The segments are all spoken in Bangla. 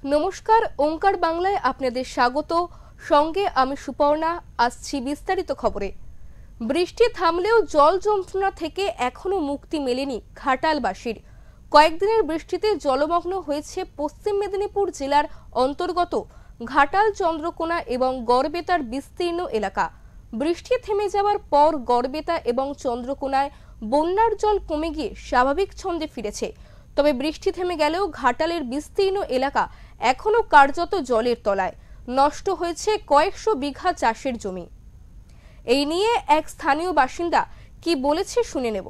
নমস্কার, ওঙ্কার বাংলায় আপনাদের স্বাগত। সঙ্গে আমি সুপর্ণা। আসছি বিস্তারিত খবরে। বৃষ্টি থামলেও জল যন্ত্রণা থেকে এখনো মুক্তি মেলেনি ঘাটালবাসীর। কয়েকদিনের বৃষ্টিতে জলমগ্ন হয়েছে পশ্চিম মেদিনীপুর জেলার অন্তর্গত ঘাটাল, চন্দ্রকোনা এবং গড়বেতার বিস্তীর্ণ এলাকা। বৃষ্টি থেমে যাওয়ার পর গড়বেতা এবং চন্দ্রকোনায় বন্যার জল কমে গিয়ে স্বাভাবিক ছন্দে ফিরেছে। তবে বৃষ্টি থেমে গেলেও ঘাটালের বিস্তীর্ণ এলাকা এখনো কার্যত জলের তলায়। নষ্ট হয়েছে কয়েকশো বিঘা চাষের জমি। এই নিয়ে এক স্থানীয় বাসিন্দা কি বলেছে শুনে নেব।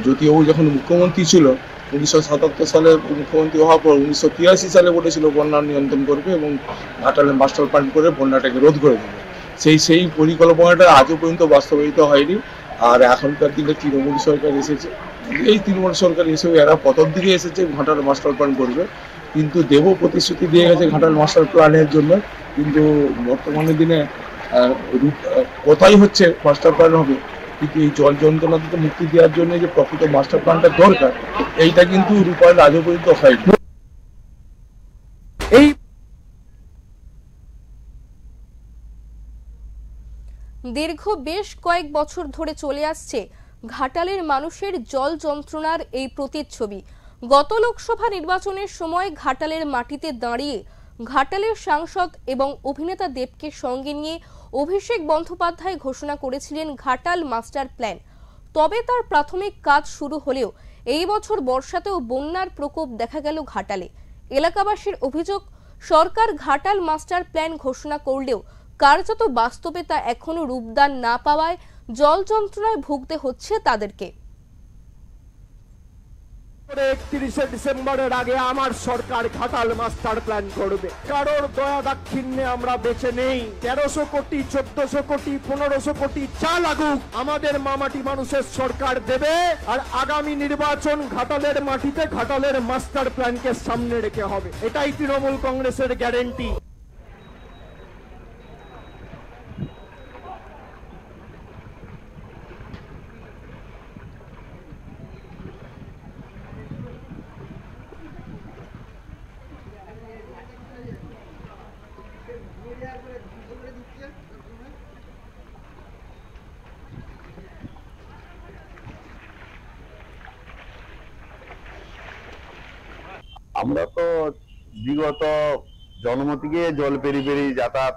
যদিও যখন মুখ্যমন্ত্রী ছিল 1977 সালে মুখ্যমন্ত্রী হওয়ার পর 1983 সালে বলেছিল বন্যা নিয়ন্ত্রণ করবে এবং ঘাটালে মাস্টার প্ল্যান করে বন্যাটাকে রোধ করে দেবে। সেই পরিকল্পনাটা আজও পর্যন্ত বাস্তবায়িত হয়নি। আর এখনকার দিনে তৃণমূল সরকার এসেছে, এই তৃণমূল সরকার এসেও এরা প্রথম দিকে এসেছে ঘাটাল মাস্টার প্ল্যান করবে, কিন্তু দেব প্রতিশ্রুতি দিয়ে গেছে ঘাটাল মাস্টার প্ল্যানের জন্য, কিন্তু বর্তমানে দিনে কোথায় হচ্ছে মাস্টার প্ল্যান হবে, কিন্তু এই জল যন্ত্রণা থেকে মুক্তি দেওয়ার জন্য যে প্রকৃত মাস্টার প্ল্যানটা দরকার, এইটা কিন্তু রূপায়ণ আজও পর্যন্ত হয়নি। দীর্ঘ বেশ কয়েক বছর ধরে চলে আসছে ঘাটালের মানুষের জল যন্ত্রণার এই প্রতিচ্ছবি। গত লোকসভা নির্বাচনের সময় ঘাটালের মাটিতে দাঁড়িয়ে ঘাটালের সাংসদ এবং অভিনেতা দেবকে সঙ্গে নিয়ে অভিষেক বন্দ্যোপাধ্যায় ঘোষণা করেছিলেন ঘাটাল মাস্টার প্ল্যান। তবে তার প্রাথমিক কাজ শুরু হলেও এই বছর বর্ষাতেও বন্যার প্রকোপ দেখা গেল ঘাটালে। এলাকাবাসীর অভিযোগ, সরকার ঘাটাল মাস্টার প্ল্যান ঘোষণা করলেও কার্যত বাস্তবে তা এখনো রূপদান না পাওয়ায় জল যন্ত্রণায় ভুগতে হচ্ছে তাদেরকে। 31 ডিসেম্বরের আগে আমার সরকার ঘাটাল মাস্টার প্ল্যান করবে। কারোর দয়া দাক্ষিণ্যে আমরা বেঁচে নেই। 1300 কোটি, 1400 কোটি, 1500 কোটি যা লাগুক আমাদের মামাটি মানুষের সরকার দেবে। আর আগামী নির্বাচন ঘাটালের মাটিতে ঘাটালের মাস্টার প্ল্যানকে সামনে রেখে হবে। এটাই তৃণমূল কংগ্রেসের গ্যারেন্টি। আমরা তো বিগত জন্ম থেকে জল পেরি যাতায়াত,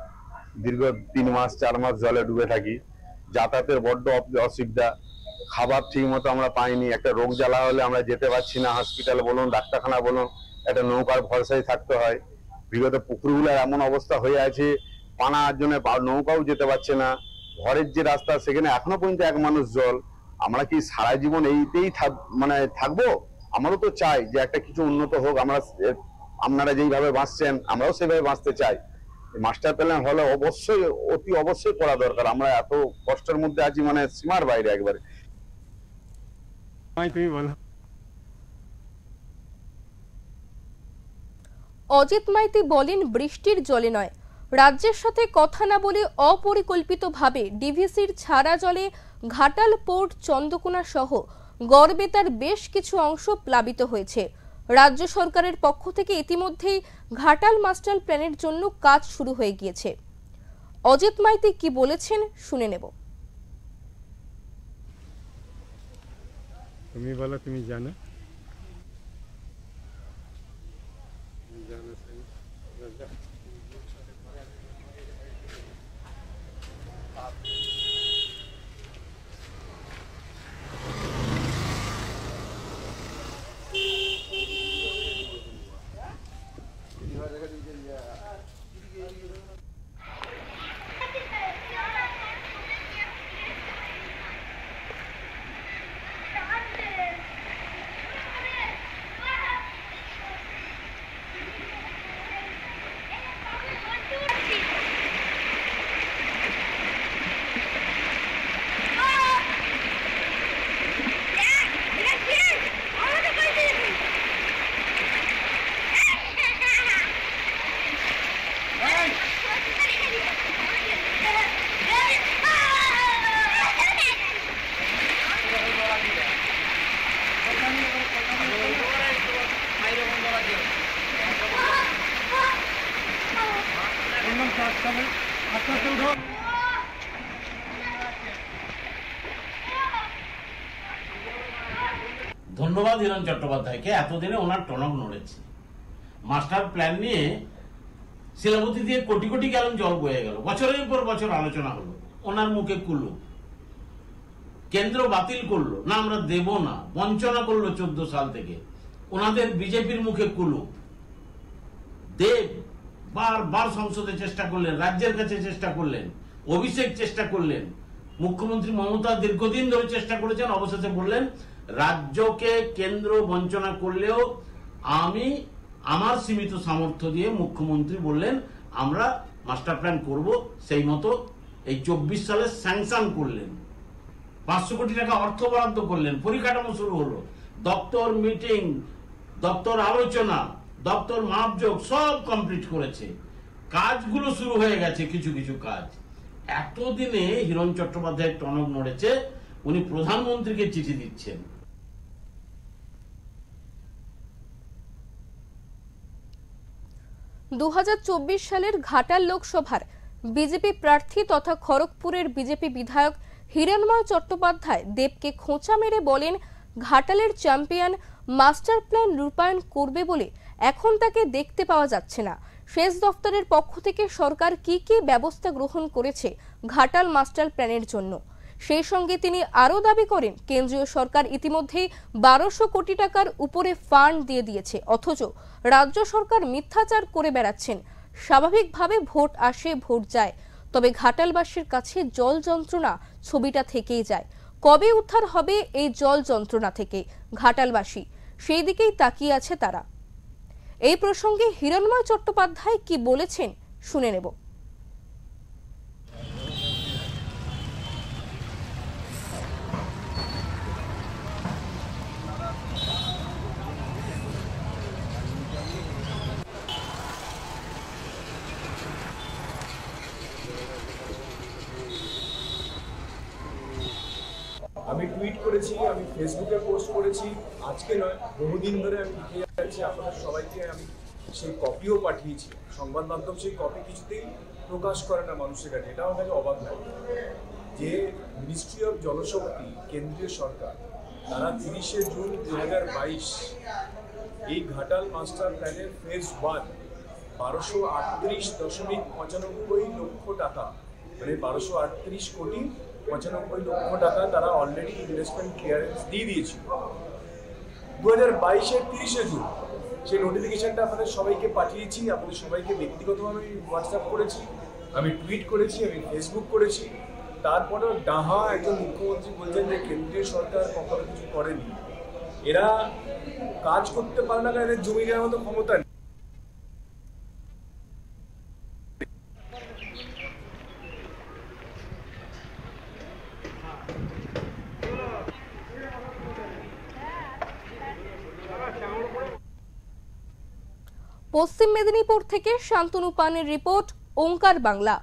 দীর্ঘ 3 মাস 4 মাস জলে ডুবে থাকি। যাতায়াতের বড্ড অসুবিধা, খাবার ঠিক মতো আমরা পাইনি। একটা রোগ জ্বালা হলে আমরা যেতে পারছি না, হসপিটাল বলুন ডাক্তারখানা বলুন, একটা নৌকার ভরসায় থাকতে হয়। বিগত পুকুরগুলোর এমন অবস্থা হয়ে আছে, পানার জন্য নৌকাও যেতে পারছে না। ঘরের যে রাস্তা সেখানে এখনো পর্যন্ত এক মানুষ জল। আমরা কি সারা জীবন এইতেই থাকবো? আমারও তো চাই যে একটা কিছু উন্নত হোক। আপনারা যেইভাবে বাঁচছেন আমরাও সেভাবে বাঁচতে চাই। মাস্টার প্ল্যান হলে অবশ্যই অতি অবশ্যই করা দরকার। আমরা এত কষ্টের মধ্যে আছি, সীমার বাইরে একবারে। তুমি বলো। অজিত মাইতি বলেন, বৃষ্টির জলে নয়, রাজ্যের সাথে কথা না বলে অপরিকল্পিতভাবে ডিভিসির ছাড়া জলে ঘাটাল পোর্ট, চন্দ্রকোনা সহ গড়বেতার বেশ কিছু অংশ প্লাবিত হয়েছে। রাজ্য সরকারের পক্ষ থেকে ইতিমধ্যেই ঘাটাল মাস্টার প্ল্যানের জন্য কাজ শুরু হয়ে গিয়েছে। অজিত মাইতি কি বলেছেন শুনে নেব। তুমি বলো, তুমি জানো। ধন্যবাদ হিরণ চট্টোপাধ্যায়কে, এতদিনে ওনার টনক নড়েছে। মাস্টার প্ল্যান নিয়ে শিলাবতী দিয়ে কোটি কোটি গ্যালন জল বয়ে গেল, বছরের পর বছর আলোচনা হলো, ওনার মুখে কুলু। কেন্দ্র বাতিল করলো, না আমরা দেব না, বঞ্চনা করলো 14 সাল থেকে, ওনাদের বিজেপির মুখে কুলু। দেব বারবার সংসদে চেষ্টা করলেন, রাজ্যের কাছে চেষ্টা করলেন, অভিষেক চেষ্টা করলেন, মুখ্যমন্ত্রী মমতা দীর্ঘদিন ধরে চেষ্টা করেছেন, অবশেষে বললেন রাজ্যকে কেন্দ্র বঞ্চনা করলেও আমি আমার সীমিত সামর্থ্য দিয়ে, মুখ্যমন্ত্রী বললেন আমরা মাস্টার প্ল্যান করব, সেই মতো এই 24 সালে স্যাংশন করলেন, 500 কোটি টাকা অর্থ বরাদ্দ করলেন, পরিকাঠামো শুরু হলো, দপ্তর মিটিং, দপ্তর আলোচনা, দপ্তর মাপযোগ সব কমপ্লিট করেছে, কাজগুলো শুরু হয়ে গেছে, কিছু কিছু কাজ। এতদিনে হিরণ চট্টোপাধ্যায়ের টনক নড়েছে, উনি প্রধানমন্ত্রীকে চিঠি দিচ্ছেন। 2024 সালের ঘাটাল লোকসভার বিজেপি প্রার্থী তথা খড়গপুরের বিজেপি বিধায়ক হিরণময় চট্টোপাধ্যায় দেবকে খোঁচা মেরে বলেন ঘাটালের চ্যাম্পিয়ন মাস্টার প্ল্যান রূপায়ণ করবে বলে এখন তাকে দেখতে পাওয়া যাচ্ছে না। সেচ দফতরের পক্ষ থেকে সরকার কি কি ব্যবস্থা গ্রহণ করেছে ঘাটাল মাস্টার প্ল্যানের জন্য, সেই সঙ্গে তিনি আরও দাবি করেন কেন্দ্রীয় সরকার ইতিমধ্যেই 1200 কোটি টাকার উপরে ফান্ড দিয়ে দিয়েছে, অথচ রাজ্য সরকার মিথ্যাচার করে বেড়াচ্ছেন। স্বাভাবিকভাবে ভোট আসে ভোট যায়, তবে ঘাটালবাসীর কাছে জল যন্ত্রণা ছবিটা থেকেই যায়। কবে উদ্ধার হবে এই জল যন্ত্রণা থেকে ঘাটালবাসী, সেই দিকেই তাকিয়ে আছে তারা। এই প্রসঙ্গে হিরণময় চট্টোপাধ্যায় কি বলেছেন শুনে নেব। আমি টুইট করেছি, আমি ফেসবুকে পোস্ট করেছি, আজকে নয় বহুদিন ধরে আমি লিখে যাচ্ছি আপনাদের সবাইকে। আমি সেই কপিও পাঠিয়েছি, সংবাদ মাধ্যম সেই কপি কিছুতেই প্রকাশ করে না মানুষের কাছে। এটা আমার কাছে অবাক লাগে যে মিনিস্ট্রি অফ জলশক্তি, কেন্দ্রীয় সরকার, তারা 30শে জুন 2022 এই ঘাটাল মাস্টার প্ল্যানের ফেজ 1 1238.95 লক্ষ টাকা, মানে 1238 কোটি 95 লক্ষ টাকা তারা অলরেডি ইনভেস্টমেন্ট ক্লিয়ারেন্স দিয়ে দিয়েছিল 2022-এর 30শে জুন। সেই নোটিফিকেশনটা আপনাদের সবাইকে পাঠিয়েছি, আপনাদের সবাইকে ব্যক্তিগতভাবে হোয়াটসঅ্যাপ করেছি, আমি টুইট করেছি, আমি ফেসবুক করেছি। তারপরেও ডাহা একজন মুখ্যমন্ত্রী বলছেন যে কেন্দ্রীয় সরকার কখনো কিছু করেনি। এরা কাজ করতে পারে না, এদের জমি দেওয়ার মতো ক্ষমতা নেই। পশ্চিম মেদিনীপুর থেকে শান্তনু পানের রিপোর্ট, ওঙ্কার বাংলা।